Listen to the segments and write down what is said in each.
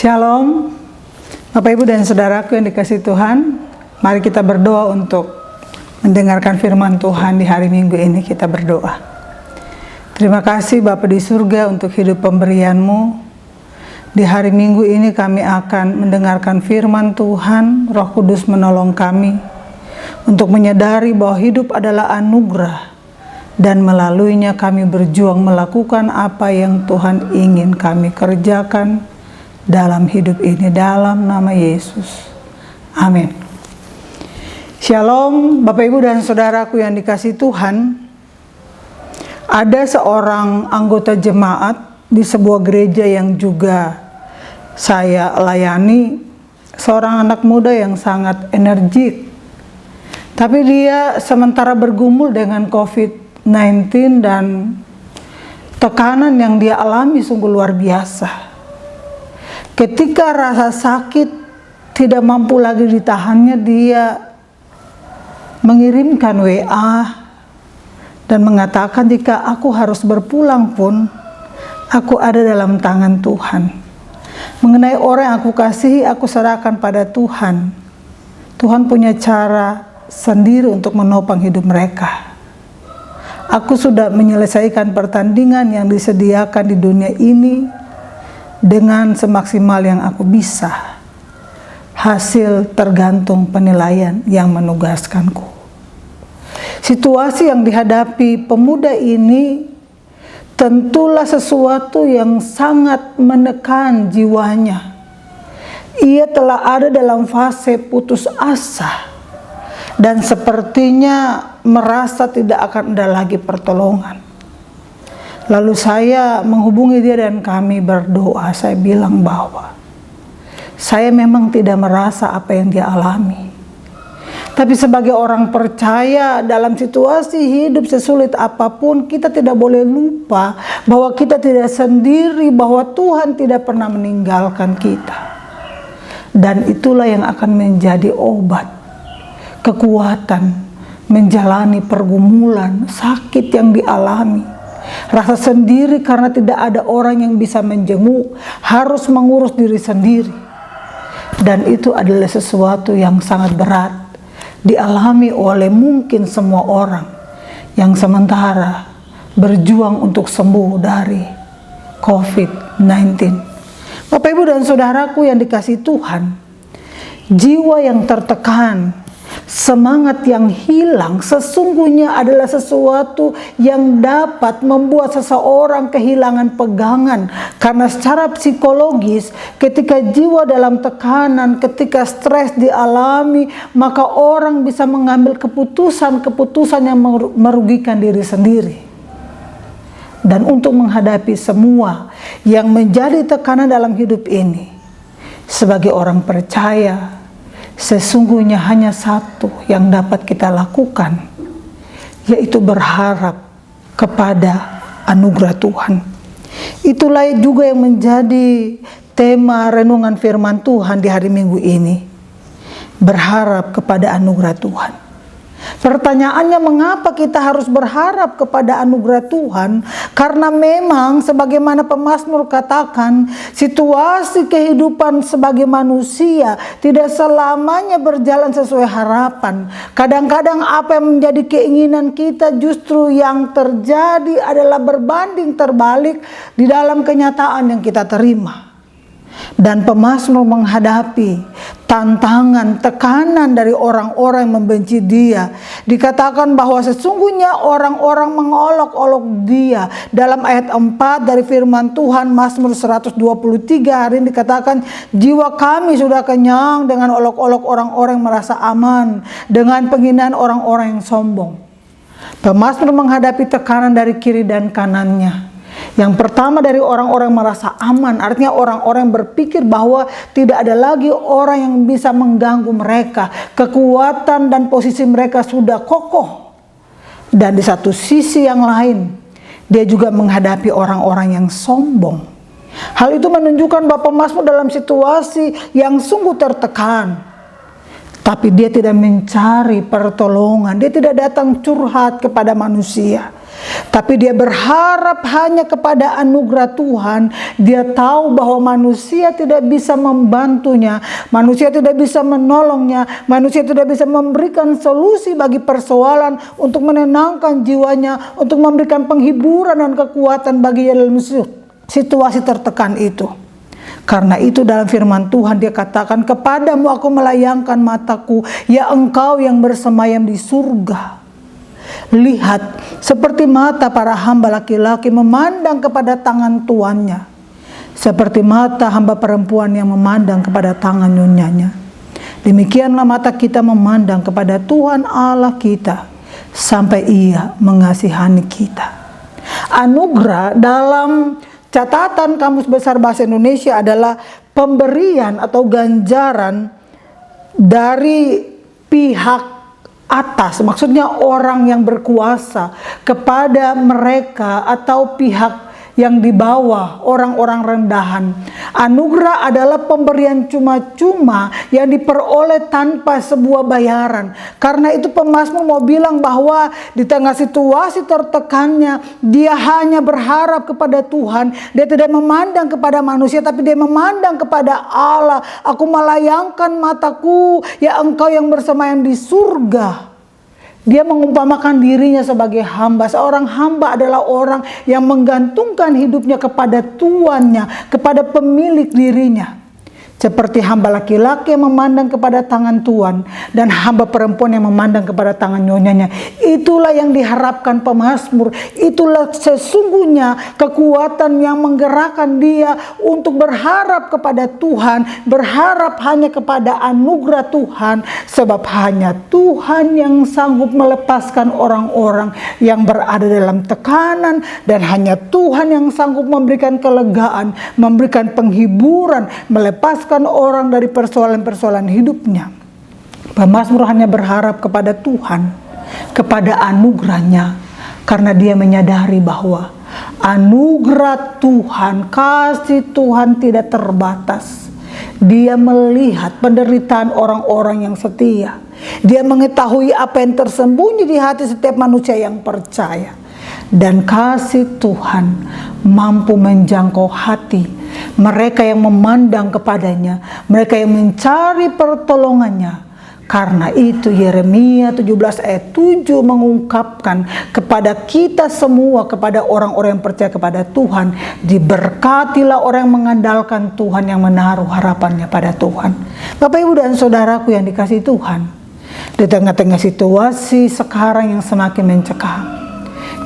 Shalom, Bapak Ibu dan Saudaraku yang dikasihi Tuhan. Mari kita berdoa untuk mendengarkan firman Tuhan di hari Minggu ini. Kita berdoa. Terima kasih Bapa di surga untuk hidup pemberian-Mu. Di hari Minggu ini kami akan mendengarkan firman Tuhan. Roh Kudus menolong kami untuk menyadari bahwa hidup adalah anugerah, dan melaluinya kami berjuang melakukan apa yang Tuhan ingin kami kerjakan dalam hidup ini, dalam nama Yesus. Amin. Shalom Bapak Ibu dan Saudaraku yang dikasihi Tuhan. Ada seorang anggota jemaat di sebuah gereja yang juga saya layani, seorang anak muda yang sangat energik. Tapi dia sementara bergumul dengan COVID-19 dan tekanan yang dia alami sungguh luar biasa. Ketika rasa sakit tidak mampu lagi ditahannya, dia mengirimkan WA dan mengatakan, jika aku harus berpulang pun, aku ada dalam tangan Tuhan. Mengenai orang yang aku kasihi, aku serahkan pada Tuhan. Tuhan punya cara sendiri untuk menopang hidup mereka. Aku sudah menyelesaikan pertandingan yang disediakan di dunia ini dengan semaksimal yang aku bisa. Hasil tergantung penilaian yang menugaskanku. Situasi yang dihadapi pemuda ini tentulah sesuatu yang sangat menekan jiwanya. Ia telah ada dalam fase putus asa dan sepertinya merasa tidak akan ada lagi pertolongan. Lalu saya menghubungi dia dan kami berdoa. Saya bilang bahwa saya memang tidak merasa apa yang dia alami. Tapi sebagai orang percaya dalam situasi hidup sesulit apapun, kita tidak boleh lupa bahwa kita tidak sendiri, bahwa Tuhan tidak pernah meninggalkan kita. Dan itulah yang akan menjadi obat, kekuatan menjalani pergumulan, sakit yang dialami. Rasa sendiri karena tidak ada orang yang bisa menjenguk, harus mengurus diri sendiri. Dan itu adalah sesuatu yang sangat berat dialami oleh mungkin semua orang yang sementara berjuang untuk sembuh dari COVID-19. Bapak Ibu dan Saudaraku yang dikasihi Tuhan, jiwa yang tertekan, semangat yang hilang sesungguhnya adalah sesuatu yang dapat membuat seseorang kehilangan pegangan. Karena secara psikologis, ketika jiwa dalam tekanan, ketika stres dialami, maka orang bisa mengambil keputusan-keputusan yang merugikan diri sendiri. Dan untuk menghadapi semua yang menjadi tekanan dalam hidup ini, sebagai orang percaya, sesungguhnya hanya satu yang dapat kita lakukan, yaitu berharap kepada anugerah Tuhan. Itulah juga yang menjadi tema renungan firman Tuhan di hari Minggu ini. Berharap kepada anugerah Tuhan. Pertanyaannya, mengapa kita harus berharap kepada anugerah Tuhan? Karena memang sebagaimana pemazmur katakan, situasi kehidupan sebagai manusia tidak selamanya berjalan sesuai harapan. Kadang-kadang apa yang menjadi keinginan kita justru yang terjadi adalah berbanding terbalik di dalam kenyataan yang kita terima. Dan pemazmur menghadapi tantangan, tekanan dari orang-orang yang membenci dia. Dikatakan bahwa sesungguhnya orang-orang mengolok-olok dia. Dalam ayat 4 dari firman Tuhan, Mazmur 123 hari ini dikatakan, jiwa kami sudah kenyang dengan olok-olok orang-orang yang merasa aman, dengan penghinaan orang-orang yang sombong. Pemazmur menghadapi tekanan dari kiri dan kanannya. Yang pertama dari orang-orang merasa aman, artinya orang-orang berpikir bahwa tidak ada lagi orang yang bisa mengganggu mereka. Kekuatan dan posisi mereka sudah kokoh. Dan di satu sisi yang lain, dia juga menghadapi orang-orang yang sombong. Hal itu menunjukkan bahwa pemazmur dalam situasi yang sungguh tertekan. Tapi dia tidak mencari pertolongan, dia tidak datang curhat kepada manusia. tapi dia berharap hanya kepada anugerah Tuhan. Dia tahu bahwa manusia tidak bisa membantunya, manusia tidak bisa menolongnya, manusia tidak bisa memberikan solusi bagi persoalan untuk menenangkan jiwanya, untuk memberikan penghiburan dan kekuatan bagi dalam situasi tertekan itu. Karena itu dalam firman Tuhan dia katakan, kepadamu aku melayangkan mataku, ya engkau yang bersemayam di surga. Lihat, seperti mata para hamba laki-laki memandang kepada tangan tuannya, seperti mata hamba perempuan yang memandang kepada tangan nyonyanya. Demikianlah mata kita memandang kepada Tuhan Allah kita, sampai Ia mengasihani kita. Anugerah dalam catatan Kamus Besar Bahasa Indonesia adalah pemberian atau ganjaran dari pihak atas, maksudnya orang yang berkuasa, kepada mereka atau pihak yang di bawah, orang-orang rendahan. Anugerah adalah pemberian cuma-cuma yang diperoleh tanpa sebuah bayaran. Karena itu pemazmur mau bilang bahwa di tengah situasi tertekannya, dia hanya berharap kepada Tuhan. Dia tidak memandang kepada manusia, tapi dia memandang kepada Allah. Aku melayangkan mataku, ya engkau yang bersemayam di surga. Dia mengumpamakan dirinya sebagai hamba. Seorang hamba adalah orang yang menggantungkan hidupnya kepada tuannya, kepada pemilik dirinya. Seperti hamba laki-laki yang memandang kepada tangan tuan, dan hamba perempuan yang memandang kepada tangan nyonyanya. Itulah yang diharapkan pemazmur. Itulah sesungguhnya kekuatan yang menggerakkan dia untuk berharap kepada Tuhan, berharap hanya kepada anugerah Tuhan, sebab hanya Tuhan yang sanggup melepaskan orang-orang yang berada dalam tekanan, dan hanya Tuhan yang sanggup memberikan kelegaan, memberikan penghiburan, melepaskan orang dari persoalan-persoalan hidupnya. Pemazmur hanya berharap kepada Tuhan, kepada anugerahnya, karena dia menyadari bahwa anugerah Tuhan, kasih Tuhan tidak terbatas. Dia melihat penderitaan orang-orang yang setia. Dia mengetahui apa yang tersembunyi di hati setiap manusia yang percaya. Dan kasih Tuhan mampu menjangkau hati mereka yang memandang kepadanya, mereka yang mencari pertolongannya. Karena itu Yeremia 17 ayat 7 mengungkapkan kepada kita semua, kepada orang-orang yang percaya kepada Tuhan, diberkatilah orang yang mengandalkan Tuhan, yang menaruh harapannya pada Tuhan. Bapak, Ibu, dan saudaraku yang dikasihi Tuhan, di tengah-tengah situasi sekarang yang semakin mencekam,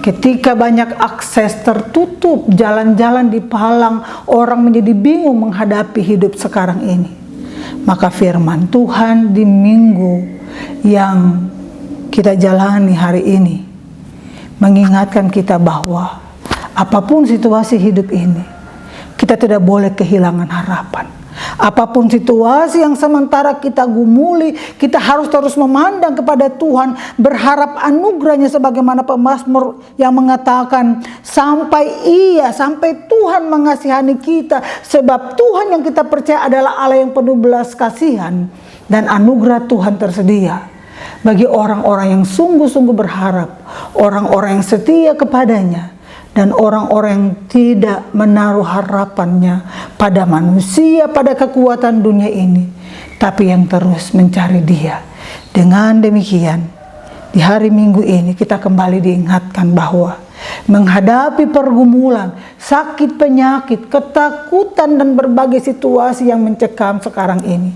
ketika banyak akses tertutup, jalan-jalan dipalang, orang menjadi bingung menghadapi hidup sekarang ini, maka firman Tuhan di minggu yang kita jalani hari ini mengingatkan kita bahwa apapun situasi hidup ini, kita tidak boleh kehilangan harapan. Apapun situasi yang sementara kita gumuli, kita harus terus memandang kepada Tuhan, berharap anugerahnya, sebagaimana pemazmur yang mengatakan, sampai Tuhan mengasihani kita, sebab Tuhan yang kita percaya adalah Allah yang penuh belas kasihan, dan anugerah Tuhan tersedia bagi orang-orang yang sungguh-sungguh berharap, orang-orang yang setia kepadanya, dan orang-orang yang tidak menaruh harapannya pada manusia, pada kekuatan dunia ini, tapi yang terus mencari Dia. Dengan demikian, di hari Minggu ini kita kembali diingatkan bahwa menghadapi pergumulan, sakit, penyakit, ketakutan, dan berbagai situasi yang mencekam sekarang ini,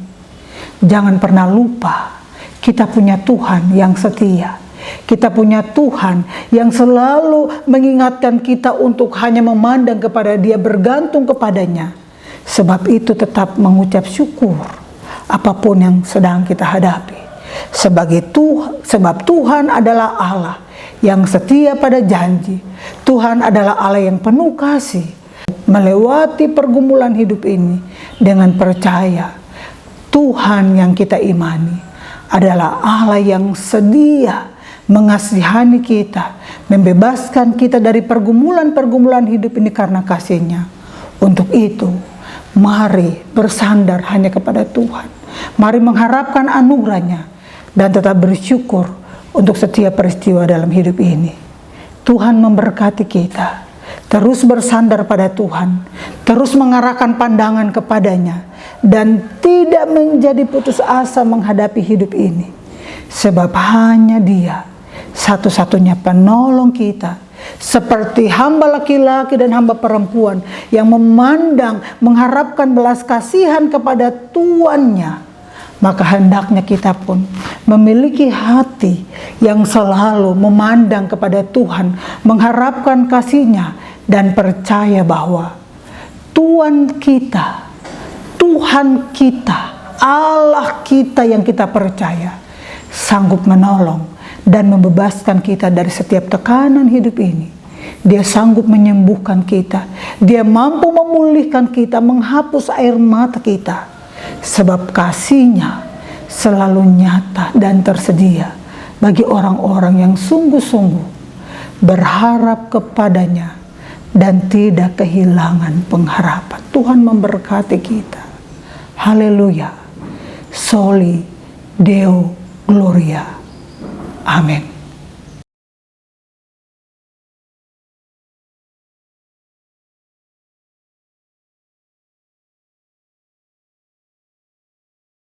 jangan pernah lupa kita punya Tuhan yang setia. Kita punya Tuhan yang selalu mengingatkan kita untuk hanya memandang kepada Dia, bergantung kepadanya. Sebab itu tetap mengucap syukur apapun yang sedang kita hadapi. Sebab Tuhan adalah Allah yang setia pada janji. Tuhan adalah Allah yang penuh kasih. Melewati pergumulan hidup ini dengan percaya, Tuhan yang kita imani adalah Allah yang sedia mengasihani kita, membebaskan kita dari pergumulan-pergumulan hidup ini karena kasih-Nya. Untuk itu, mari bersandar hanya kepada Tuhan. Mari mengharapkan anugerah-Nya dan tetap bersyukur untuk setiap peristiwa dalam hidup ini. Tuhan memberkati kita. Terus bersandar pada Tuhan, terus mengarahkan pandangan kepadanya, dan tidak menjadi putus asa menghadapi hidup ini. Sebab hanya Dia satu-satunya penolong kita, seperti hamba laki-laki dan hamba perempuan yang memandang, mengharapkan belas kasihan kepada tuannya. Maka hendaknya kita pun memiliki hati yang selalu memandang kepada Tuhan, mengharapkan kasih-Nya, dan percaya bahwa Tuhan kita, Allah kita yang kita percaya, sanggup menolong dan membebaskan kita dari setiap tekanan hidup ini. Dia sanggup menyembuhkan kita, Dia mampu memulihkan kita, menghapus air mata kita, sebab kasih-Nya selalu nyata dan tersedia bagi orang-orang yang sungguh-sungguh berharap kepadanya dan tidak kehilangan pengharapan. Tuhan memberkati kita. Haleluya. Soli Deo Gloria. Amin.